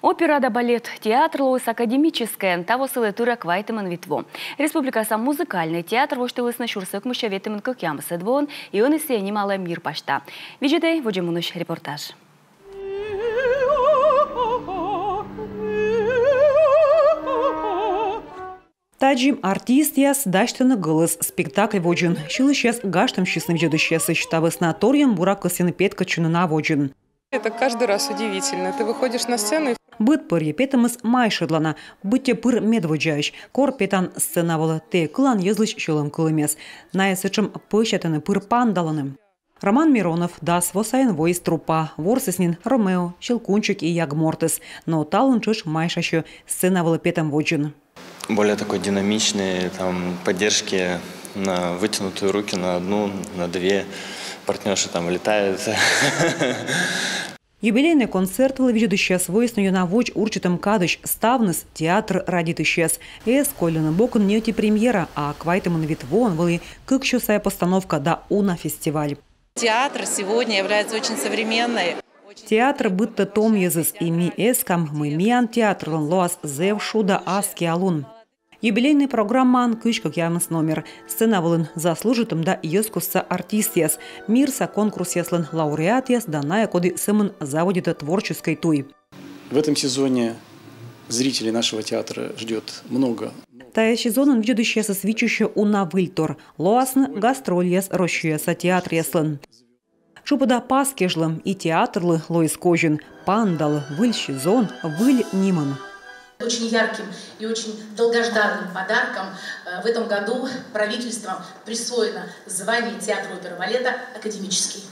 Опера да балет, театр лоис академическая, того сылы турак вайтыман витво. Республикаса музыкальный театр воштылысны шурсык мущаветыман кылкямысы двон, и он исе немало мир пашта. Виджидей воджимунуш репортаж. Таджим артист яс даштаны гылыз спектакль воджин. Шилы сейчас гаштам честным жедущесы штабы санаторием бурак косины петка чунына воджин. Это каждый раз удивительно. Ты выходишь на сцену и... Быт пыр епетымыз майшыдлана, бытте пыр медводжающ, кор петан сценавалы, те кылан езлыч шылым кылымес, найсычым пышетаны пыр пандаланым. Роман Миронов дас восайн войс трупа, ворсеснин Ромео, Щелкунчик и Ягмортес, но талунчыш майшащу сценавалы петам воджин. Более такой динамичный, там, поддержки на вытянутые руки, на одну, на две. Партнерши там летают. Юбилейный концерт ведущая свойственную на воч урчитом кадыш ставныс театр радит исчез. Колина бокон не эти премьера, а квайтыман витвон были кыкщусая постановка да уна фестиваль. Театр сегодня является очень современной. Театр будто том езыс и ми эскам мы миан театр лоас зев шуда аски алун. Юбилейный программан кычкак ямыс номер. Сцена вылын заслужитым да ескусса артист яс. Мирса конкурс яслын лауреат яс да ная коды сымын заводит творческой туй. В этом сезоне зрителей нашего театра ждет много. Тая сезонын ведущая со свечущая уна выльтор. Лоасны гастроль яс рощуяса театр яслын. Шупада паскежлым и театрлы лоис кожин. Пандалы, выль сезон, выль ниман. Очень ярким и очень долгожданным подарком в этом году правительством присвоено звание театра оперы и балета академический.